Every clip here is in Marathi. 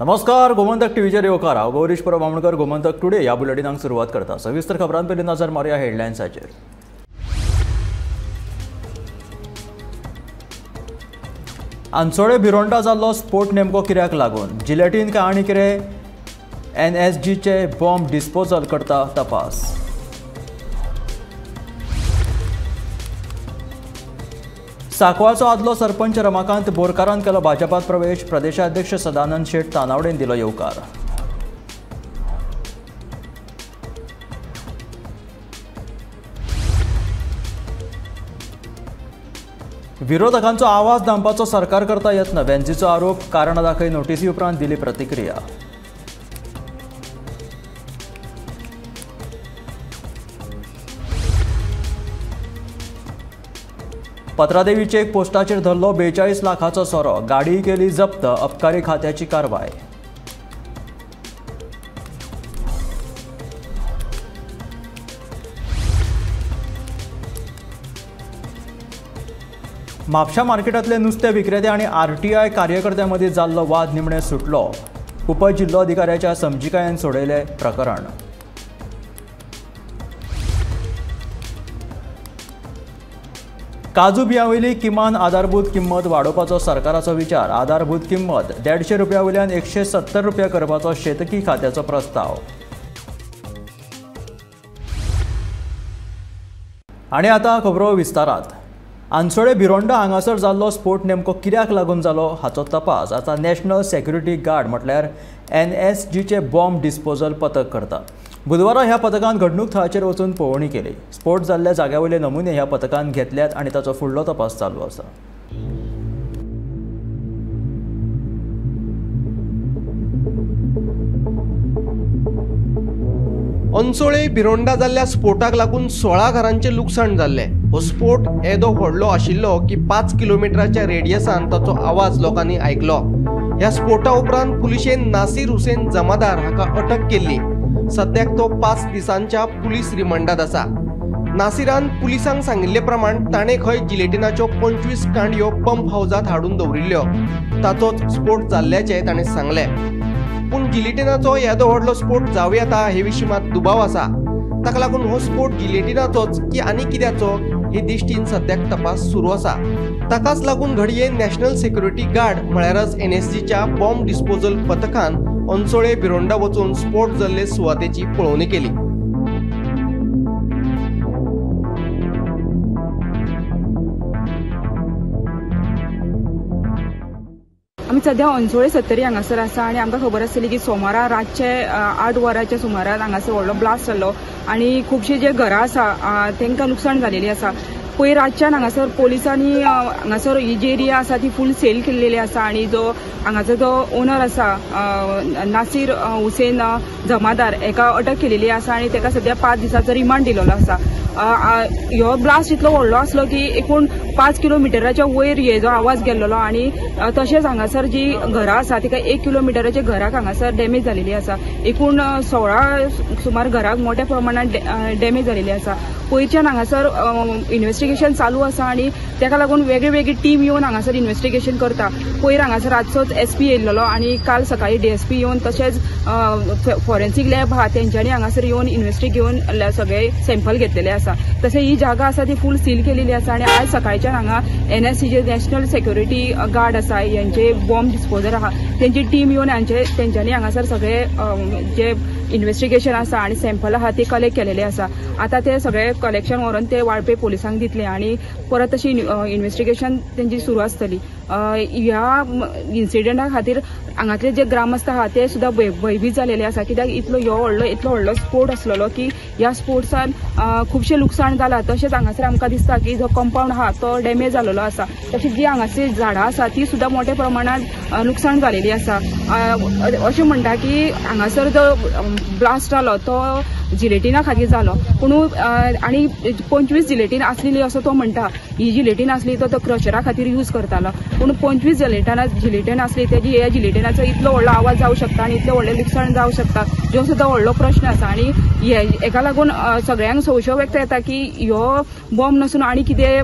नमस्कार, गोमंतक टीव्हीचेर येवकार। हांव गौरीश परब गोमंतक टुडे ह्या बुलेटिनाक सुरवात करता। सविस्तर खबरां पयलीं नजर मारया हेडलायन्साचेर। आंचोळे भिरोंडा जाल्लो स्फोट नेमको कित्याक लागून? जिलेटीन काय आनी कितें? NSGचे बॉम्ब डिस्पोजल करता तपास। सांकवाळचो आदलो सरपंच रमाकांत बोरकारान केलो भाजपात प्रवेश। प्रदेशाध्यक्ष सदानंद शेट तानावडेन दिलो येवकार। विरोधकांचो आवाज दामपाचो सरकार करता यत्न, वेंचीचो आरोप। कारण दाखय नोटीसी उपरांत दिली प्रतिक्रिया। पत्रादेवीचे एक पोस्टाचेर धरलो 42 लाखाचो सोरो। गाडी केली जप्त, अबकारी खात्याची कारवाय। म्हापशा मार्केटांतले नुस्तें विक्रेते आनी RTI कार्यकर्त्यां मदीं जाल्लो वाद निमणे सुटलो। उपजिल्लोधिकाऱ्याच्या समजिकायेन सोडयले प्रकरण। काजू बियांवयली किमान आधारभूत किंमत वाडोवपाचो सरकाराचो विचार। आधारभूत किंमत 150 रुपया वयल्यान 170 रुपया करपाचो शेतकी खात्याचो प्रस्ताव। आनी आतां खबरो विस्तारात। आंचोळे भिरोंडा हांगासर जाल्लो स्फोट नेमको कित्याक लागून जालो हाचो तपास आतां नॅशनल सेक्युरिटी गार्ड म्हटल्यार NSGचे बॉम्ब डिस्पोजल पथक करता। बुधवारा ह्या पथकान घडणूक थळाचेर वचून पळोवणी केली। स्फोट जाल्ल्या जाग्यावयले नमुने ह्या पथकान घेतल्यात आनी ताचो फुडलो तपास चालू आसा। अंचोळे भिरोंडा जाल्ल्या स्फोटाक लागून 16 घरांचे लुकसाण जाल्ले। हो स्फोट येदो व्हडलो आशिल्लो की 5 किलोमिटराच्या रेडियसान ताचो आवाज लोकांनी आयकलो। ह्या स्फोटा उपरांत पुलिशेन नासीर हुसेन जमादार हाका अटक केल्ली। सद्याक तो 5 दिसांच्या पुलीस रिमांडात आसा। नासिरान पुलिसांक सांगिल्ले प्रमाण ताणें खंय जिलेटिनाच्यो 25 कांडयो पंप हाऊसात हाडून दवरिल्ल्यो। ताचोच स्फोट जाल्ल्याचें ताणें सांगलें। पूण जिलेटिनाचो येदो व्हडलो स्फोट जावं येता हे विशीं मात दुबाव आसा। ताका लागून हो स्फोट जिलेटिनाचोच की आनी कित्याचो हे दिश्टीन सद्याक तपास सुरू आसा। ताकाच लागून घडये नॅशनल सेक्युरिटी गार्ड म्हळ्यारच NSGच्या बॉम्ब डिस्पोजल पथकान अंचोळे भिरोंडा वचून स्फोट जाल्ले सुवातेची पळोवणी केली। आमी सध्या अंचोळे सत्तरी हांगासर आसा आनी आमकां खबर आसतली की सोमारा रातचे 8 वरांच्या सुमारार हांगासर व्हडलो ब्लास्ट जाल्लो आनी खुबशीं जे घरां आसा तांकां लुकसाण जालेली आसा। पयर रातच्यान हांगासर पोलिसांनी हांगासर ही जी एरिया आसा ती फूल सेल केल्लेली आसा आनी जो हांगाचो जो ओनर आसा नासीर हुसेन जमादार हेका अटक केलेली आसा आनी ताका सध्या 5 दिसांचो रिमांड दिलेलो आसा। ह्यो ब्लास्ट इतलो व्हडलो आसलो की एकूण 5 किलोमिटराच्या वयर हेजो आवाज गेल्लो आनी तशेंच हांगासर जी घरां आसा तिका 1 किलोमिटराच्या घराक हांगासर डॅमेज जालेली आसा। एकूण 16 सुमार घराक मोठ्या प्रमाणात डॅमेज जालेली आसा। पयरच्यान हांगासर इन्व्हेस्टिगेशन चालू आसा आनी ताका लागून वेगळी वेगळी टीम येवन हांगासर इन्व्हेस्टिगेशन करता। पयर हांगासर रातचोच SP येयल्लो आनी काल सकाळी DSP येवन तशेंच फॉरेन्सीक लॅब आहा तेंच्यांनी हांगासर येवन इन्व्हेस्टिगेट घेवन सगळे सॅम्पल घेतलेले आसा। तशें ही जागा आसा ती फूल सील केलेली आसा आनी आज सकाळच्यान हांगा NSG नॅशनल सेक्युरिटी गार्ड आसा यांचे बॉम्ब डिस्पोजर आहा तेंची टीम येवन तेंच्यांनी हांगासर सगळे जे इन्व्हेस्टिगेशन आसा आनी सॅम्पल आहा ते कलेक्ट केलेले आसा। आता ते सगळे कलेक्शन व्हरून ते वाळपे पोलिसांक दितले आनी परत तशी इन्व्हेस्टिगेशन तेंची सुरू आसतली। ह्या इन्सिडेंटा खातीर हांगातले जे ग्रामस्थ आहा ते सुद्धा भयभीत जालेले आसा कित्याक इतलो व्हडलो स्फोट आसलेलो की ह्या स्फोटसान खुबशे लुकसाण जाला। तशेंच हांगासर आमकां दिसता की जो कंपाऊंड आहा तो डॅमेज जालेलो आसा। तशेंच जी हांगासर झाडां आसा ती सुद्धा मोठ्या प्रमाणात लुकसाण जालेली आसा। अशें म्हणटा की हांगासर जो ब्लास्ट जालो तो जिलेटिना खातीर जालो पूण आनी 25 जिलेटीन आसलेली असो तो म्हणटा। ही जिलेटीन आसली तो क्रशरा खातीर यूज करतालो पूण 25 जिलेटीन आसली तेजी ह्या जिलेटिनाचो इतलो व्हडलो आवाज जावं शकता आनी इतले व्हडले लुकसाण जावं शकता जो सुद्धा व्हडलो प्रश्न आसा। आनी हेका लागून सगळ्यांक संशय व्यक्त येता की ह्यो बॉम्ब नसून आनी कितें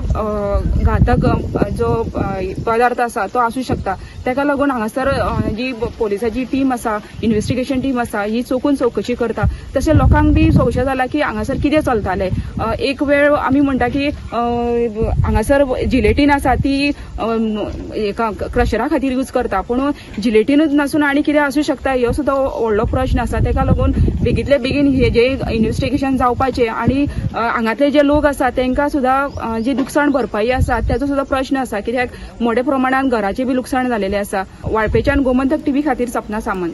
घातक जो पदार्थ आसा तो आसूं शकता. तेका लागून हांगासर जी पोलिसाची टीम आसा, इन्व्हेस्टिगेशन टीम आसा, ही चोखून चवकशी करता. तशें लोकांक बी संशय जाला की हांगासर कितें चलतालें. एक वेळ आमी म्हणटा की हांगासर जिलेटीन आसा ती क्रशरा खातीर यूज करता, पूण जिलेटीनूच नसून आनी कितें आसूं शकता ह्यो सुद्दां व्हडलो प्रश्न आसा. तेका लागून बेगीतले बेगीन हे जे इन्व्हेस्टिगेशन जावपाचें आनी हांगातले जे लोक आसा तांकां सुद्दां जी लुकसाण भरपाई आसा ताचो सुद्दां प्रश्न आसा, कित्याक मोठ्या प्रमाणात घराचें बी लुकसाण जालेलें आसा. वाळपेच्यान गोमंतक टीव्ही खातीर सपना सामंत.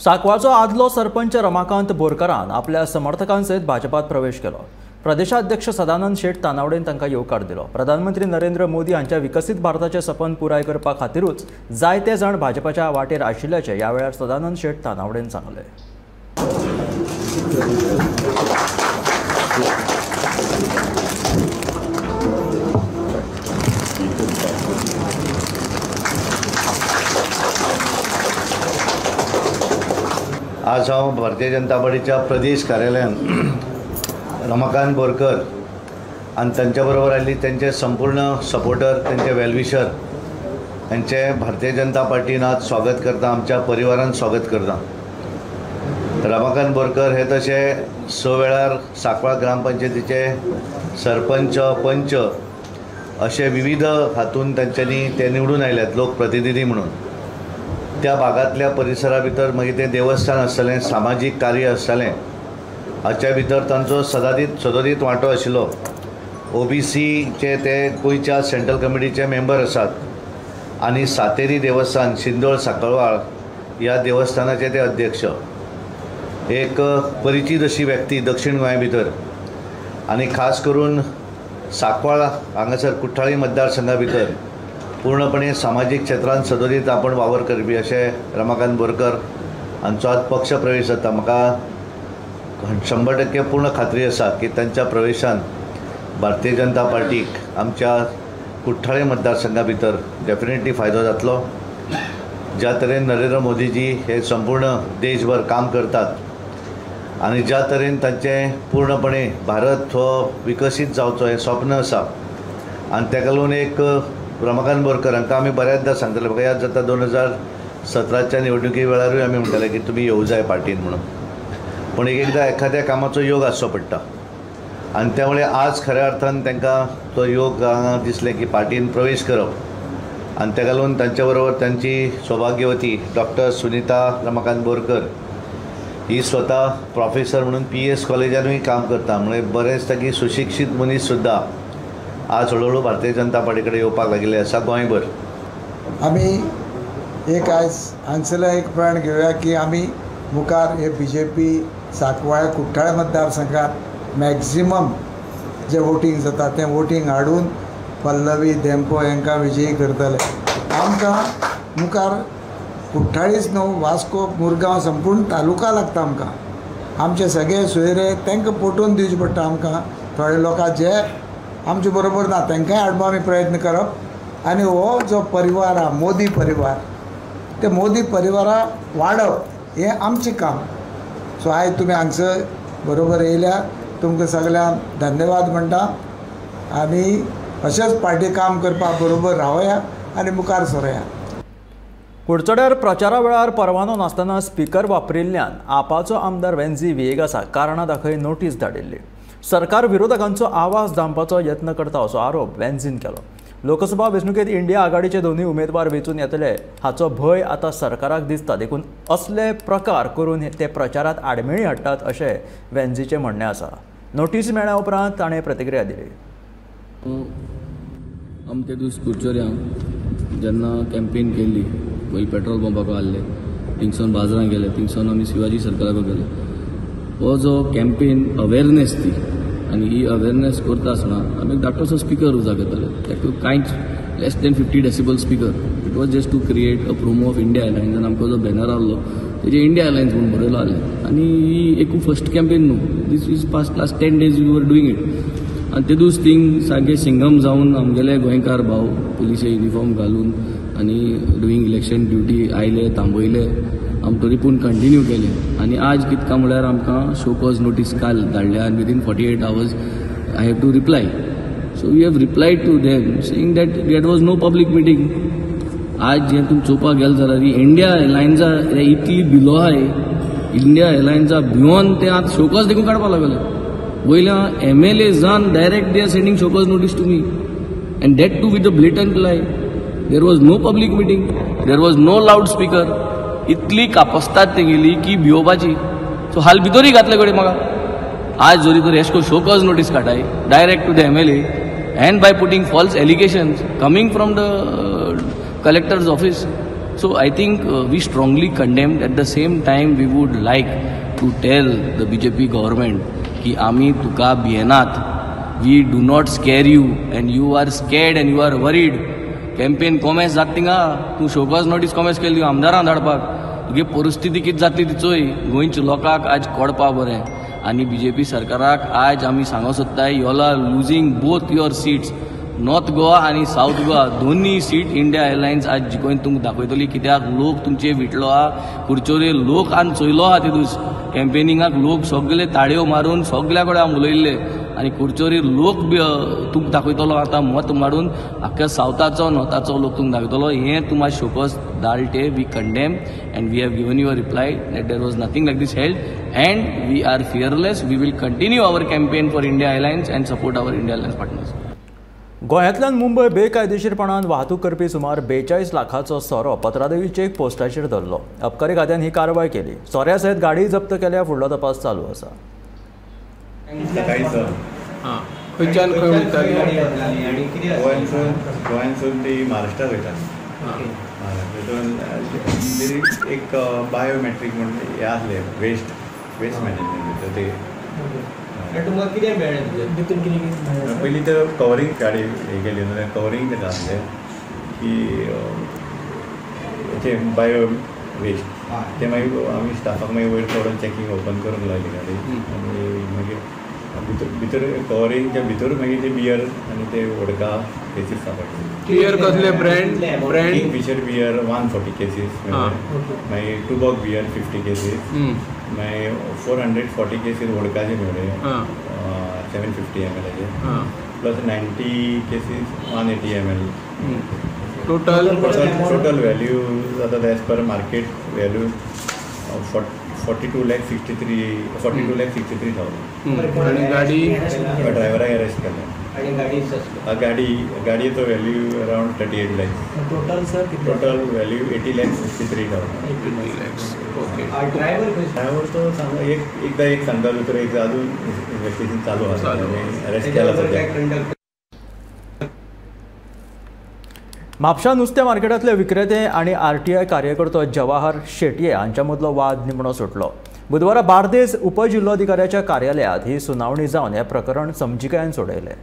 सांकवाळचो आदलो सरपंच रमाकांत बोरकारान आपल्या समर्थकांसयत भाजपात प्रवेश केलो. प्रदेशाध्यक्ष सदानंद शेट तानावडेन तांकां येवकार दिलो. प्रधानमंत्री नरेंद्र मोदी हांच्या विकसीत भारताचें सपन पुराय करपा खातीरूच जायते जाण भाजपाच्या वाटेर आशिल्ल्याचें ह्या वेळार सदानंद शेट तानावडेन सांगलें. आज हांव भारतीय जनता पार्टीच्या प्रदेश कार्यालयान रमाकांत बोरकर आनी तांच्या बरोबर आयिल्ली तेंचे संपूर्ण सपोर्टर, तेंचे वेलविशर हांचे भारतीय जनता पार्टीन आज स्वागत करता, आमच्या परिवारान स्वागत करता. रमाकांत बोरकर हे तशे 6 वेळार सांकवाळ ग्रामपंचायतीचे सरपंच, पंच अशे विविध हातून तांच्यांनी ते निवडून आयल्यात लोकप्रतिनिधी म्हणून. त्या भागातल्या परिसरा भितर मागीर तें देवस्थान आसतलें, सामाजीक कार्य आसतलें, हाच्या भितर तांचो सदोदीत वांटो आशिल्लो. OBCचे ते गोंयच्या सेंट्रल कमिटीचे मेंबर आसात आनी सातेरी देवस्थान शिंदोळ सांकवाळ ह्या देवस्थानाचे ते अध्यक्ष. एक परिचीत अशी व्यक्ती दक्षिण गोंया भितर आनी खास करून सांकवाळ हांगासर कुठ्ठाळी मतदारसंघा भितर पूर्णपणे सामाजीक क्षेत्रांत सदोदीत आपण वावर करपी अशे रमाकांत बोरकर हांचो आज पक्ष प्रवेश जाता. म्हाका 100% पूर्ण खात्री आसा की तांच्या प्रवेशान भारतीय जनता पार्टीक आमच्या कुठ्ठाळे मतदारसंघा भितर डेफिनेटली फायदो जातलो. ज्या तरेन नरेंद्र मोदीजी हे संपूर्ण देशभर काम करतात आनी ज्या तरेन तांचें पूर्णपणे भारत हो विकसीत जावचो हें स्वप्न आसा आनी तेका लागून एक रमाकांत बोरकर हांकां आमी बऱ्याचदा सांगताले. म्हाका याद जाता 2017च्या निवडणुकी वेळारूय आमी म्हणटाले की तुमी येवं जाय पार्टीन म्हणून, पूण एकदां एखाद्या कामाचो योग आसचो पडटा आनी त्यामुळे आज खऱ्या अर्थान तांकां तो योग दिसलें की पार्टीन प्रवेश करप आनी तेका लागून तांच्या बरोबर तांची सौभाग्यवती डॉक्टर सुनीता रमाकांत बोरकर ही स्वता प्रोफेसर म्हणून PS कॉलेजानूय काम करता. म्हणजे बरेच ताकी सुशिक्षीत मनीस सुद्दां आज हळूहळू भारतीय जनता पार्टी कडेन येवपाक लागिल्ले आसा गोंयभर. आमी एक आयज हांगसरलो एक प्रण घेवया की आमी मुखार हे BJP सांकवाळ कुठ्ठाळे मतदारसंघात मॅक्झिमम जे वोटींग जाता तें वोटींग हाडून पल्लवी धेंपो हांकां विजयी करतले. आमकां मुखार कुठ्ठाळीच न्हू, वास्को, मुरगांव संपूर्ण तालुका लागता. आमकां आमचे सगळे सोयरे तांकां पटोवन दिवचे पडटा. आमकां थोडे लोकां जे आमचे बरोबर ना तांकांय हाडपा आमी प्रयत्न करप आनी हो जो परिवार आहा मोदी परिवार, ते मोदी परिवारा वाडप हें आमचें काम. सो आयज तुमी हांगसर बरोबर येयल्या, तुमकां सगळ्यांक धन्यवाद म्हणटा आनी अशेंच पार्टी काम करपाक बरोबर रावया आनी मुखार सरोया. कुडचड्यार प्रचारा वेळार परवानो नासतना स्पीकर वापरिल्ल्यान आपाचो आमदार वेन्झी विएगासाक कारणां दाखय नोटीस धाडिल्ली. सरकार विरोधकांचो आवाज दामपाचो यत्न करता असो आरोप वेन्झीन केलो. लोकसभा वेंचणुकेंत इंडिया आघाडीचे दोनूय उमेदवार वेंचून येतले हाचो भंय आतां सरकाराक दिसता. देखून असले प्रकार करून ते प्रचारांत आडमेळी हाडटात अशें वेन्झीचें म्हणणें आसा. नोटीस मेळ्ळ्या उपरांत ताणें प्रतिक्रिया दिली. अमके दीस कुडचड्यां जेन्ना कॅम्पेन केल्ली, पयलीं पेट्रोल पंपाक आसले, थिंगसून बाजारांत गेले, थिंगसून आमी शिवाजी सर्कलाक गेले. हो जो कॅम्पेन अवेरनेस ती आनी ही अवेरनेस करता आसतना आमी धाकटोसो स्पीकर उजा घेतले. ताका कांयच less than 50 decibel speaker. It was just to create a promo of India Airlines आनी आमकां जो बॅनर आहलो तेजे इंडिया एअरलायन्स म्हणून बरयलो आहलें. आनी ही एक फर्स्ट कॅम्पेन न्हू, this is past last 10 days we were doing it. आनी ते दीस थिंग सारके सिंगम जावन आमगेले गोंयकार भाव पुलिशे युनिफॉर्म घालून आनी डुईंग इलेक्शन ड्युटी आयले, थांबयले आमी तरी पूण कंटिन्यू केले आनी आज कितका म्हळ्यार आमकां शो कॉज नोटीस काल धाडल्या आनी within 48 hours I have to reply. So we have replied to them saying that was no public meeting. आज जे तुमी चोवपाक गेले जाल्यार इंडिया एअरलायन्सा इतली भिलो आहाय, इंडिया एअरलायन्सा भिवून ते आतां शो कॉज देखून काडपाक लागले. वयल्या MLA जावन direct they are sending show cause notice to me and that too with the blatant lie. There was no public meeting, there was no loud speaker. इतली कापस्तात तेंगेली की भिवपाची. सो हाल भितरूय घातले कडेन म्हाका आज जोरी तर एशको शो कॉज नोटीस काटाय direct to the MLA and by putting false allegations coming from the collector's office. So I think we strongly condemned. At the same time we would like to tell the BJP government ki ami tuka bienat, we do not scare you and you are scared and you are worried. Campaign कोमेस जातींगा तूं शो कॉज नोटीस कोमेस केली आमदारां धाडपाक तुगे परिस्थिती कितें जातली ती चोय. गोंयच्या लोकांक आज कोडपा बरें आनी BJP सरकाराक आज आमी सांगो सोदताय you all are losing both your seats. North Goa आनी साऊथ गोवा दोन्ही सीट इंडिया एअरलायन्स आज जिखून तुमकां दाखयतली. कित्याक लोक तुमचे विटलो आहा कुडचोरे लोक आनी चोयलो आहा तितूस कॅम्पेनिंगाक लोक सगळे ताळयो मारून सगळ्या कडेन उलयल्ले आनी कुडचोरी लोक तुमकां दाखयतलो आतां मत मारून आख्या सावथाचो नॉर्थाचो लोक तुमकां दाखयतलो. हें तुम आज शोकॉज धाडटे we condemn and we have given you a reply that there was nothing like this held and we are fearless. We will continue our campaign for India airlines and support our India airlines partners. गोंयांतल्यान मुंबय बेकायदेशीरपणान वाहतूक करपी सुमार 42 लाखाचो सोरो पत्रादेवी चेक पोस्टाचेर धरलो. अबकारी खात्यान ही कारवाय केली. सोऱ्या सयत गाडी जप्त केल्या फुडलो तपास चालू आसा. खंयच्यान खंय वयताली गोंयांतसून ती महाराष्ट्रात वयता. तितून एक बायोमेट्रीक म्हणून हे आसले वेस्ट मॅनेजमेंट ते तुमकां कितें मेळ्ळें भितून कितें पयलीं तर कवरींग गाडी हे केली कवरींग तेका आसलें की हेचे बायो वेस्ट ते मागीर आमी स्टाफाक मागीर वयर थोडं चॅकींग ओपन करूंक लायली गाडी आनी मागीर भितर कवरींगच्या भितर मागीर ते बियर आनी ते वोडका केसीस सापडले. बियर कसले ब्रँड किंगफिशर बियर 140 केसीस मागीर टुबॉक बियर 50 केसीस मागीर 440 केसीस वोडकाचे मेळ्ळे 750 ml plus 90 cases 180 ml. Total value जाता एज पर मार्केट वॅल्यू 42,63,000. आनी गाडी ड्रायव्हराक अरेस्ट केला. गाडयेचो value around 38 lakhs. Total value 80,63,000. Driver तो एकदा एक सांगता तर एक अजून इन्व्हेस्टिगेशन चालू आसा अरेस्ट केला सध्या. म्हापशा नुस्तें मार्केटांतले विक्रेते आनी RTI कार्यकर्तो जवाहर शेटये हांच्या मदलो वाद निमणो सुटलो. बुधवारा बार्देस उपजिल्लोधिकाऱ्याच्या कार्यालयात ही सुनावणी जावन हें प्रकरण समजिकायेन सोडयलें.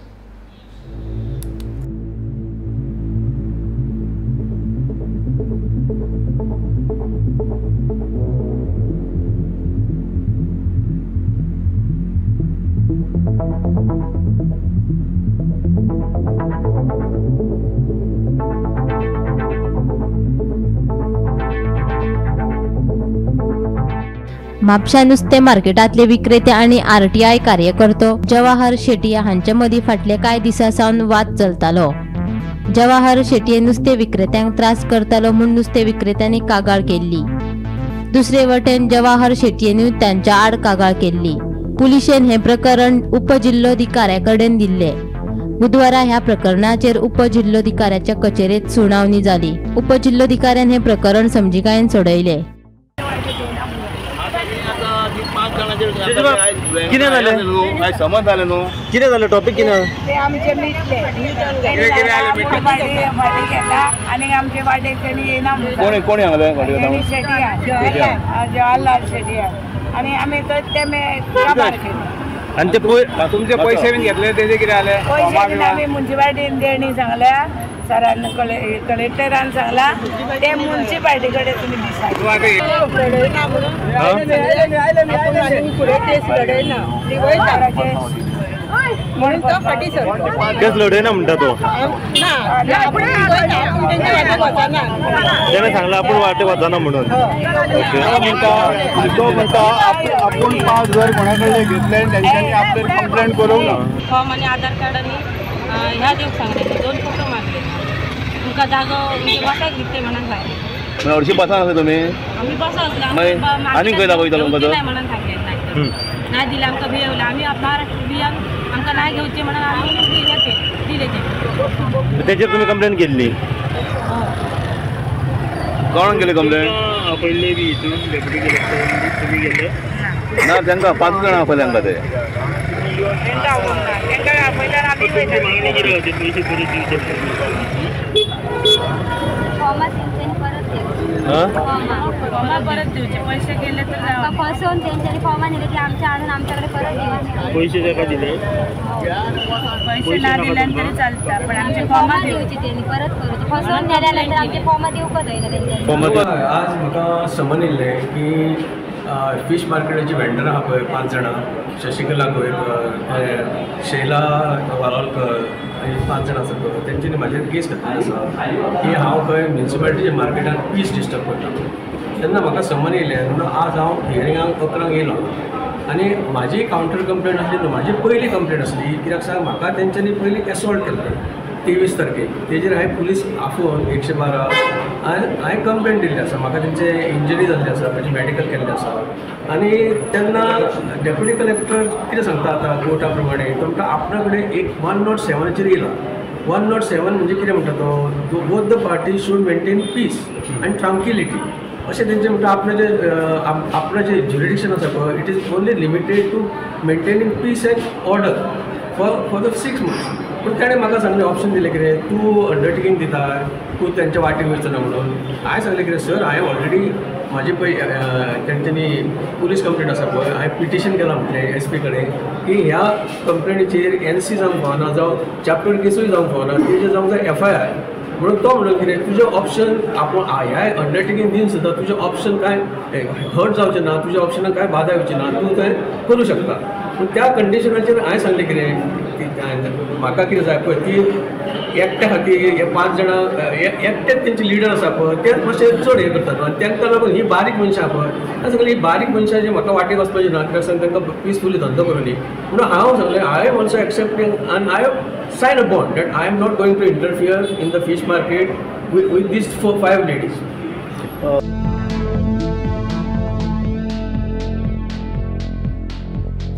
म्हापशा नुस्तें मार्केटांतले विक्रेते आनी RTI कार्यकर्तो जवाहर शेटये हांचे मदीं फाटले कांय दिसा सावन वाद चलतालो. जवाहर शेटये नुस्तें विक्रेत्यांक त्रास करतालो म्हूण नुस्तें विक्रेत्यांनी कागाळ केल्ली. दुसरे वटेन जवाहर शेटयेनूय तांच्या आड कागाळ केल्ली. पुलिशेन हें प्रकरण उपजिल्लोधिकाऱ्या कडेन दिल्लें. बुधवारा ह्या प्रकरणाचेर उपजिल्लोधिकाऱ्याच्या कचेरेंत सुनावणी जाली. उपजिल्लोधिकाऱ्यान हें प्रकरण समजिकायेन सोडयलें. कितें जालें समज जालें न्हू कितें जालें टॉपीक कितें ते आमचे मिटले भाटी घेता आनी आमचे वाटेक तेणी येना कोणी हांगले शेटया जवाहरलाल शेटया आनी आमी ते काबार केली. आनी ते तुमचे पयशे बीन घेतले तेजे कितें जालें पयशे आमी मुन्सिपाल्टीन देणी सांगल्या सरान कलेक्टरान सांगला ते मुन्सिपाल्टी कडेन तुमी म्हणून तो फाटी सरता. केस लढयना म्हणटा तो. त्याने सांगला आपण वाटे वचना म्हणून. तो म्हणता आपण 5 घर कोणाकडे घेतले आणि त्यांनी आपल्याला कंप्लेंट करून फॉर्म आणि आधार कार्ड आणि ह्या देव सांगले 2 फोटो मागले. तुमका जागो बसाक दिसते म्हणून सांगले. हरशी बसा नसले तुम्ही. आम्ही बसा असला आणि खंय दाखयता तुमकां तो म्हणून सांगले नाही दिले आमकां भियवलं. आम्ही महाराष्ट्र बियान आमकां नाही घेवचे म्हणून आम्ही दिले ते. त्याचेर तुम्ही कंप्लेंट केल्ली. कोणाक केली कंप्लेंट. पयली बी हितून डेप्युटी कलेक्टर तुम्ही गेले ना. त्यांना 5 जाणां आपले तांकां ते परत दिवचे पैसे गेले तर फसवून त्यांच्यानी फॉर्म आणले की आमच्याकडे परत द्यायचे. पैसे जर दिले पैसे ना दिले तरी चालतं पण आमचे फॉर्म द्यायचे त्यांनी परत करूचे. फसवून नेल्यानंतर आमचे फॉर्म देऊ का जायला त्यांच्या. आज म्हाका समन येयल्लें की फिश मार्केटाची वेंडर आहा पळय 5 जाणां शशिकला गोयकर शैला वालोलकर आनी 5 जाणां आसा पळय तेंच्यांनी म्हाजेर केस घातली आसा की हांव खंय म्युनिसिपालिटीच्या मार्केटान पीस डिस्टर्ब करता. तेन्ना म्हाका समन येयलें म्हणून आज हांव हियरिंगाक 11 येयलो आनी म्हाजी कावंटर कंप्लेंट आसली न्हू. म्हाजी पयली कंप्लेंट आसली कित्याक सांग म्हाका तेंच्यांनी पयली एसॉल्ट केल्लो 23 तारखेक. तेजेर हांवें पुलीस आफोवन 112 आनी हांवें कंप्लेंट दिल्ली आसा. म्हाका तेंचे इंजरी जाल्ली आसा म्हजी मॅडिकल केल्लें आसा. आनी तेन्ना डेप्युटी कलेक्टर कितें सांगता आतां कोर्टा प्रमाणे तुमकां आपणा कडेन एक 107चेर येयला. 107 म्हणजे कितें म्हणटा तो both the party should maintain peace आनी ट्रांक्विलिटी अशें तेंचें म्हणटा. आपणें जें ज्युरिडिक्शन आसा पळय it is only limited to maintaining peace and order for the 6 months. पूण ताणें म्हाका सांगलें ऑप्शन दिलें कितें तूं अंडरटेकिंग दिता तूं तेंच्या वाटेक वचना म्हणून. हांवें सांगलें कितें सर हांवें ऑलरेडी म्हाजी पळय तेंच्यांनी पुलीस कंप्लेंट आसा पळय हांवें पिटिशन केलां म्हटलें SP कडेन की ह्या कंप्लेनीचेर NC जावंक फावना जावं चॅप्टर केसूय जावंक फावना तेजेर जावंक जाय FIR म्हणून तो म्हणून कितें तुजें ऑप्शन आपूण ह्या अंडरटेकिंग दिवन सुद्दां तुजें ऑप्शन कांय हर्ट जावचें ना तुज्या ऑप्शनाक कांय बाधा येवची ना तूं तें करूं शकता. पूण त्या कंडिशनाचेर हांवें सांगलें कितें म्हाका कितें जाय पळय ती एकट्या खातीर हे 5 जाणां एकटेच तेंचे लिडर आसा पळय तेच मातशें चड हें करतात आनी तांकां लागून ही बारीक मनशां पळय हांवें सांगलें ही बारीक मनशां जी म्हाका वाटेक वचपाची ना कित्याक सांग तांकां पीसफुली धंदो करूं दी म्हणून हांव सांगलें आय एम ऑल्सो एक्सेप्टिंग आनी I have sign a bond that I am not going to interfere in the fish market with these 4-5 ladies.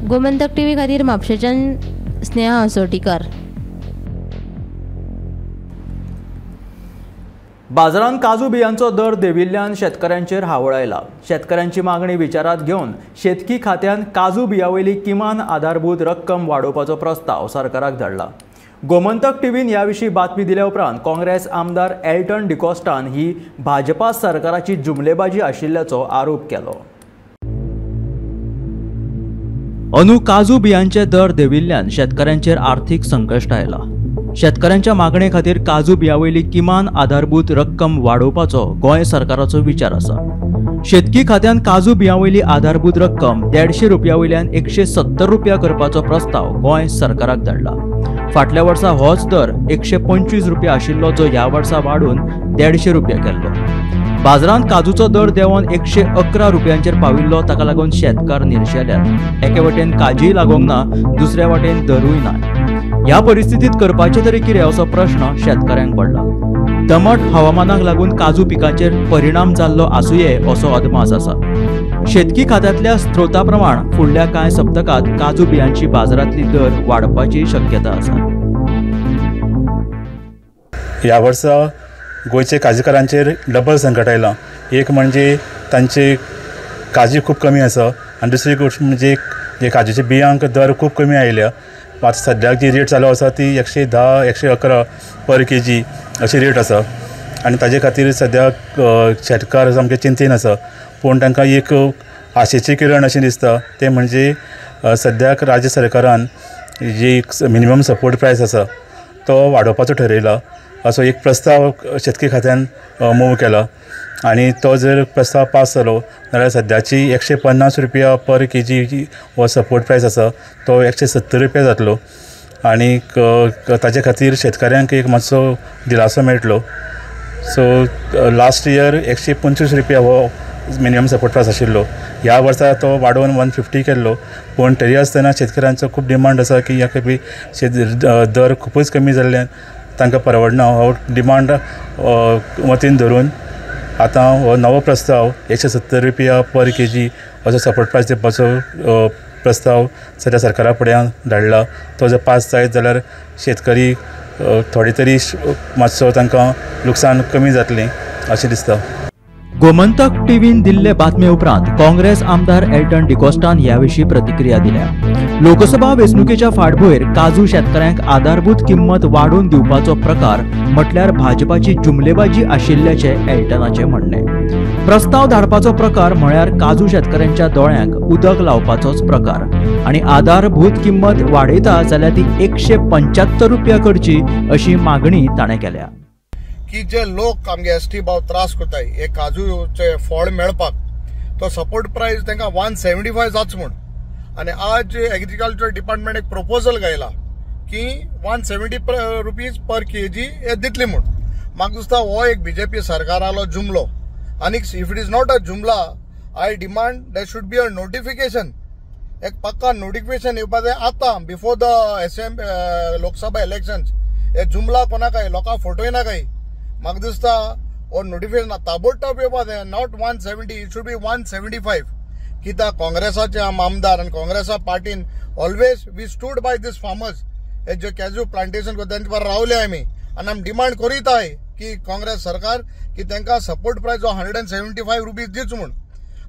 Gomantak TV खातीर म्हापशेच्यान स्नेहा असोटीकर. बाजारांत काजू बियांचो दर देंविल्ल्यान शेतकऱ्यांचेर हावळ आयला. शेतकऱ्यांची मागणी विचारात घेवन शेतकी खात्यान काजू बियांवयली किमान आधारभूत रक्कम वाडोवपाचो प्रस्ताव सरकाराक धाडला. गोमंतक टीव्हीन ह्या विशीं बातमी दिल्या उपरांत काँग्रेस आमदार एल्टन डिकॉस्टान ही भाजपा सरकाराची जुमलेबाजी आशिल्ल्याचो आरोप केलो. अंदू काजू बियांचे दर देंविल्ल्यान शेतकऱ्यांचेर आर्थीक संकश्ट आयला. शेतकऱ्यांच्या मागणे खातीर काजू बियांवयली किमान आधारभूत रक्कम वाडोवपाचो गोंय सरकाराचो विचार आसा. शेतकी खात्यान काजू बियांवयली आधारभूत रक्कम 150 रुपया वयल्यान 170 रुपया करपाचो प्रस्ताव गोंय सरकाराक धाडला. फाटल्या वर्सा होच दर 125 रुपया आशिल्लो जो ह्या वर्सा वाडून 150 रुपया केल्लो. बाजारांत काजूचो दर देंवन 111 रुपयांचेर पाविल्लो ताका लागून शेतकार निरशेल्यात. एके वटेन काजीय लागोंक ना दुसऱ्या वटेन दरूय ना. ह्या परिस्थितीत करपाचें तरी कितें असो प्रश्न शेतकऱ्यांक पडला. दमट हवामानाक लागून काजू पिकांचेर परिणाम जाल्लो आसूये असो अदमास आसा. शेतकी खात्यांतल्या स्त्रोता प्रमाण फुडल्या कांय सप्तकांत काजू बियांची बाजारांतली दर वाडपाची शक्यता आसा. ह्या वर्सा गोंयचे काजीकारांचेर डबल संकट आयलां. एक म्हणजे तांचे काजी खूब कमी आसा आनी दुसरी गोश्ट म्हणजे जे काजूच्या बियांक दर खूब कमी आयल्या. आतां सद्याक जी रेट चालू आसा ती 110 111 पर kg अशी रेट आसा आनी ताजे खातीर सद्याक शेतकार सामके चिंतेन आसा. पूण तांकां एक आशेची किरण अशें दिसता तें म्हणजे सद्याक राज्य सरकारान जी मिनिमम सपोर्ट प्रायस आसा तो वाडोवपाचो ठरयला असो एक प्रस्ताव शेतकी खात्यान मूव केला आणि तो जर प्रस्ताव पास जालो जाल्यार सद्याची 150 रुपया पर केजी हो सपोर्ट प्रायस आसा तो 170 रुपया जातलो आणि ताचे खातीर शेतकऱ्यांक एक मातसो दिलासो मेळटलो. सो लास्ट इयर 125 रुपया हो मिनिमम सपोर्ट प्रायस आशिल्लो. ह्या वर्सा तो वाडोवन 150 केल्लो. पूण तरी आसतना शेतकऱ्यांचो खूब डिमांड आसा की ह्या खेपी दर खूपच कमी जाल्ल्यान तांकां परवडना. हो डिमांड वतीन धरून आतां हो नवो प्रस्ताव 170 रुपया पर केजी असो सपोर्ट प्रायस दिवपाचो प्रस्ताव सद्या सरकारा फुड्यान धाडला. तो जर पास जायत जाल्यार शेतकरी थोडी तरी मातसो तांकां लुकसाण कमी जातलें अशें दिसता. गोमंतक टीव्हीन दिल्ले बातमे उपरांत काँग्रेस आमदार एल्टन डिकोस्टान ह्या विशीं प्रतिक्रिया दिल्या. लोकसभा वेंचणुकेच्या फाटभुंयेर काजू शेतकऱ्यांक आधारभूत किंमत वाडोवन दिवपाचो प्रकार म्हटल्यार भाजपाची जुमलेबाजी आशिल्ल्याचे एल्टनाचे म्हणणे. प्रस्ताव धाडपाचो प्रकार म्हळ्यार काजू शेतकऱ्यांच्या दोळ्यांक उदक लावपाचोच प्रकार आनी आधारभूत किंमत वाडयता जाल्यार ती 175 रुपया करची अशी मागणी ताणें केल्या. की जे लोक आमगे एसटी भाव त्रास करताय हे काजूचे फळ मेळपाक तो सपोर्ट प्राइस तांकां 175 जाच म्हूण. आनी आज एग्रीकल्चर डिपार्टमेंट एक प्रपोजल घायला की 170 रुपीज पर केजी हे दितली म्हूण. म्हाका दिसता हो एक बीजेपी सरकारालो जुमलो. आनी if it is not a jumla I demand there should be a notification. एक पक्का नोटिफिकेशन येवपा जाय आतां बिफोर द लोकसभा इलेक्शन्स. हे जुमला कोणाकाय लोकांक फटोय नाकाय. म्हाका दिसता हो नोटिफिकेशन ताबडतोब येवपा जाय. Not 170 it should be 175. कित्याक काँग्रेसाचे आमदार आनी काँग्रेसा पार्टीन always we stood by these farmers. हे जे कॅज्यू प्लांटेशन करता तेंचे बरें रावले आमी आनी आमी डिमांड करीताय की काँग्रेस सरकार की तांकां सपोर्ट प्रायस जो 175 रुपीज दिवच म्हूण.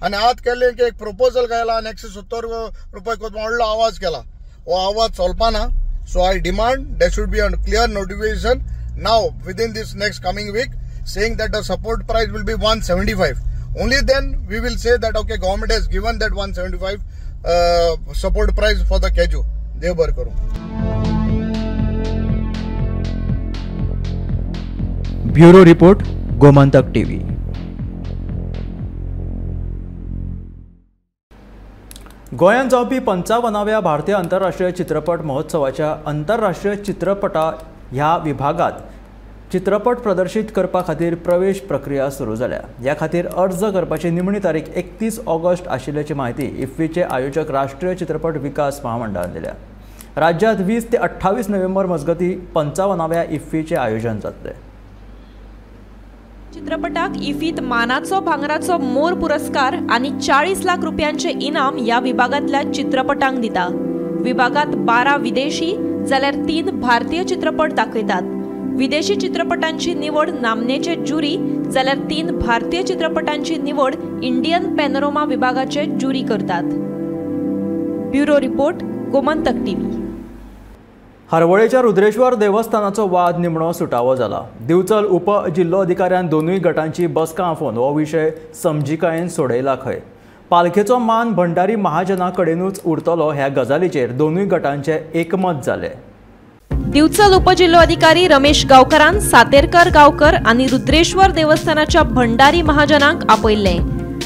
आनी आज केल्ले की एक प्रपोजल घायला आनी 170 रुपया करता व्हडलो आवाज केला. हो आवाज चलपाना. So I demand there should be a clear notification now within this next coming week saying that the support price will be 175. Only then we will say that okay, government has given that 175 support price for the kaju. Dev bar karu. Bureau report, Gomantak TV. गोंयांत जावपी 55व्या भारतीय आंतरराष्ट्रीय चित्रपट महोत्सवाच्या आंतरराष्ट्रीय चित्रपटा ह्या विभागात चित्रपट प्रदर्शित करपा खातीर प्रवेश प्रक्रिया सुरू जाल्या. ह्या खातीर अर्ज करपाची निमणी तारीख 31 ऑगस्ट आशिल्ल्याची माहिती इफ्फीचे आयोजक राष्ट्रीय चित्रपट विकास महामंडळान दिल्या. राज्यांत 20 ते 28 नोव्हेंबर मजगती 55व्या इफ्फीचे आयोजन जातले. चित्रपटाक इफ्फीत मानाचो भांगराचो मोर पुरस्कार आणि 40 लाख रुपयांचे इनाम या विभागातल्या चित्रपटांक दिता. विभागात 12 विदेशी जाल्यार 3 भारतीय चित्रपट दाखयतात. विदेशी चित्रपटांची निवड नामनेचे ज्युरी जाल्यार 3 भारतीय चित्रपटांची निवड इंडियन पॅनोरमा विभागाचे ज्युरी करतात. Bureau report, Gomantak TV. हरवळेच्या रुद्रेश्वर देवस्थानाचो वाद निमणो सुटावो जाला. दिवचल उप जिल्लोधिकाऱ्यान दोनूय गटांची बसका आफोवन हो विशय समजिकायेन सोडयला. खंय पालखेचो मान भंडारी महाजना कडेनूच उरतलो ह्या गजालीचेर दोनूय गटांचे एकमत जाले. दिवचल उपजिल्लोधिकारी रमेश गांवकरान सातेरकर गांवकर आणि रुद्रेश्वर देवस्थानाच्या भंडारी महाजनांक आपयल्ले.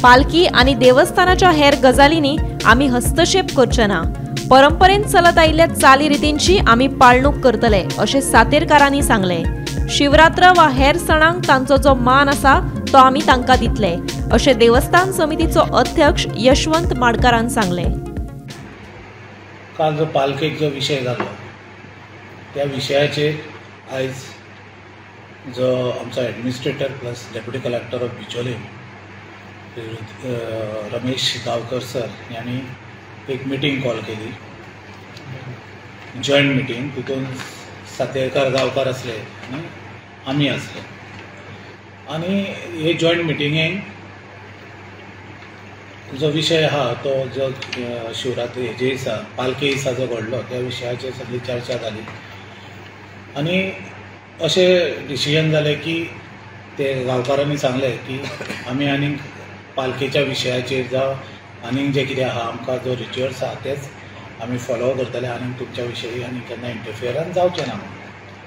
पालखी आणि देवस्थानाच्या हेर गजालींनी आमी हस्तक्षेप करचे ना. परंपरेन चलत आयिल्ल्या चाली रितींची आमी पाळणूक करतले अशें सातेरकारांनी सांगले. शिवरात्र वा हेर सणांक तांचो जो मान आसा तो आमी तांकां दितले अशें देवस्थान समितीचो अध्यक्ष यशवंत माडकारान सांगले. काल जो पालखेक जो विशय जालो त्या विशयाचेर आयज जो आमचो administrator plus deputy collector of Bicholim Ramesh Gaonkar sir यांनी एक मिटींग कॉल केली, जॉयंट मिटींग. तितून सातेरकर गांवकार असले आनी आमी असले आनी हे जॉयंट मिटिंगेक जो विशय आहा तो जो शिवरात्री हेजे दिसा पालखे दिसा जो घडलो त्या विशयाचेर सगळी चर्चा जाली आनी अशें डिसिजन जालें की ते गांवकारांनी सांगलें की आमी आनीक पालखेच्या विशयाचेर जावं आनीक जे कितें आहा आमकां जो रिच्युअल्स आहा तेच आमी फॉलो करतले आनीक तुमच्या विशयी आनी केन्ना इंटरफियरन्स जावचें ना.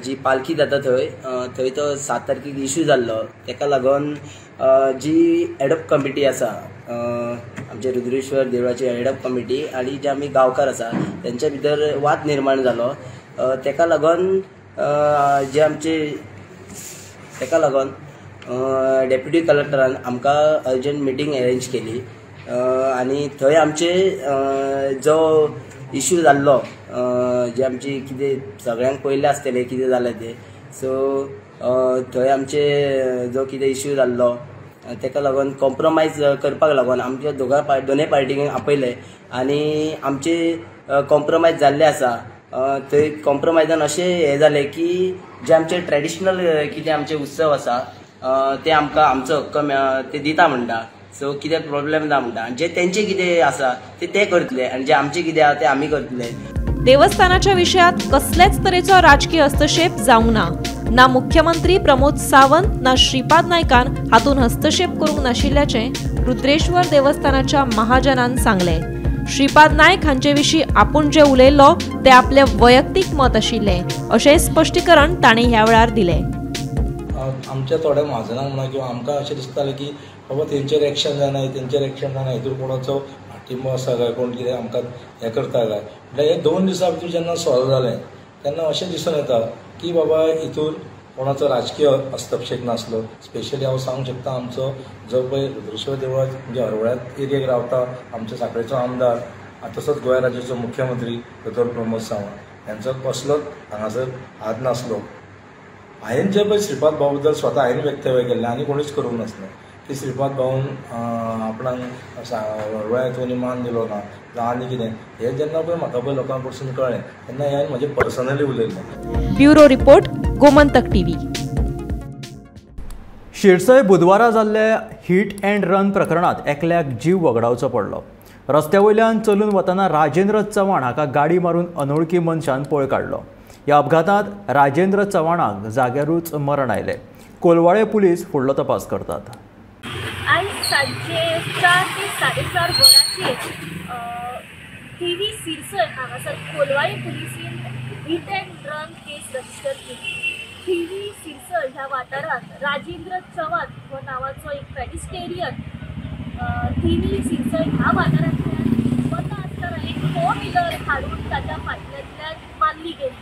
जी पालखी जाता थंय तो 7 तारखेक इश्यू जाल्लो, तेका लागून जी एडॉप कमिटी आसा आमचे रुद्रेश्वर देवळाची एडॉप कमिटी आनी जे आमी गांवकार आसा तेंच्या भितर वाद निर्माण जालो. तेका लागून जे आमचे तेका लागून डेप्युटी कलेक्टरान आमकां अर्जंट मिटींग अरेंज केली आनी थंय आमचे जो इश्यू जाल्लो जे आमची कितें सगळ्यांक पयलें आसतलें कितें जालें तें, सो थंय आमचे जो कितें इश्यू जाल्लो तेका लागून कॉम्प्रोमायज करपाक लागून आमच्या दोनूय पार्टीक आपयले आनी आमचे कॉम्प्रोमायज जाल्ले आसा. थंय कॉम्प्रोमायजान अशें हें जालें की जे आमचे ट्रेडिशनल कितें आमचे उत्सव आसा ते आमकां आमचो हक्क ते दिता म्हणटा. सो कितें प्रॉब्लेम ना म्हणटा. जे तेंचे कितें आसा ते करतले आनी जे आमचे कितें आसा ते आमी करतले. देवस्थानाच्या विशयात कसलेच तरेचो राजकीय हस्तक्षेप जावंक ना मुख्यमंत्री प्रमोद सावंत ना श्रीपाद नायकान हातून हस्तक्षेप करूंक नाशिल्ल्याचें रुद्रेश्वर देवस्थानाच्या महाजनान सांगलें. श्रीपाद नायक हांचे विशीं आपूण जे उलयल्लो ते आपले वैयक्तीक मत आशिल्लें अशें स्पश्टीकरण तांणी ह्या वेळार दिलें. आमच्या थोड्या महाजनांक म्हणा किंवा आमकां अशें दिसतालें की बाबा तेंचेर एक्शन जायना तेंचेर एक्शन जायना, हितूर कोणाचो पाठिंबो आसा काय, कोण कितें आमकां हें करता काय. म्हणल्यार हे 2 दिसां भितर जेन्ना सॉल्व जालें तेन्ना अशें दिसून येता की बाबा हितूर कोणाचो राजकीय हस्तक्षेप नासलो. स्पेशली हांव सांगूंक शकता आमचो जो पळय रुद्रेश्वर देवळात म्हणजे हरवळ्यात एरियेक रावता आमच्या सांखळेचो आमदार तसोच गोंय राज्याचो मुख्यमंत्री दोतोर प्रमोद सावंत हांचो कसलोच हांगासर हात नासलो. हांवें जे पळय श्रीपाद भाऊ बद्दल स्वता हांवें व्यक्तव्य केल्लें आनी कोणीच करूंक नासलें की श्रीपाद भाऊन आपणाक हरवळ्याक कोणी मान दिलो ना जावं आनी कितें हें जेन्ना पळय म्हाका पळय लोकां कडसून कळ्ळें तेन्ना हांवें म्हजें पर्सनली उलयलें. Bureau report Gomantak TV. Sirsai बुधवारा जाल्ले हीट अँड रन प्रकरणात एकल्याक जीव वगडावचो पडलो. रस्त्या वयल्यान चलून वतना राजेंद्र चव्हाण हाका गाडी मारून अनवळखी मनशान पळ काडलो. ह्या अपघातांत राजेंद्र चव्हाणाक जाग्यारूच मरण आयलें. कोलवाळे पुलीस फुडलो तपास करतात. आयज सांजे 4 ते 4:30 वरांचेर टीव्ही सिरसय हांगासर कोलवाळे पुलिसीन hit and run case register केली. टीव्ही सिरसय ह्या वाठारांत राजेंद्र चव्हाण हो नांवाचो एक पेडिस्टेरियन टीव्ही सिरसय ह्या वाठारांतल्यान वता आसतना एक 4 व्हिलर हाडून ताच्या फाटल्यातल्यान मारली गेली.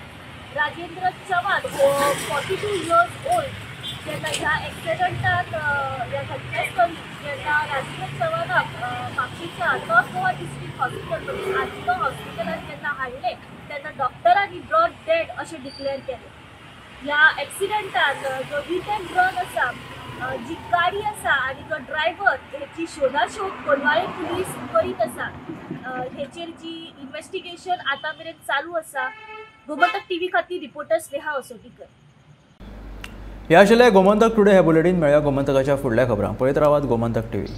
राजेंद्र चव्हाण हो 42 इयर्स ओल्ड. जेन्ना ह्या एक्सिडंटात ह्या घटनेस्थळी जेन्ना राजेंद्र चव्हाणाक म्हापशेच्या नॉर्थ गोवा डिस्ट्रिक्ट हॉस्पिटल आजिलो हॉस्पिटलांत जेन्ना हाडले तेन्ना डॉक्टरांनी ब्रॉड डेड अशें डिक्लेअर केलें. ह्या एक्सिडंटात जो हीट अँड रन आसा जी गाडी आसा आनी जो ड्रायव्हर हेची शोधाशोध कोलवाळे पुलीस करीत आसा. हेचेर जी इन्व्हेस्टिगेशन आतां मेरेन चालू आसा. गोमंतक टीव्ही खातीर रिपोर्टर स्नेहा असोटीकर. हे आशिल्लें गोमंतक टुडे. हे बुलेटीन मेळ्या गोमंतकाच्या फुडल्या खबरांक. पळयत रावात गोमंतक टीव्ही.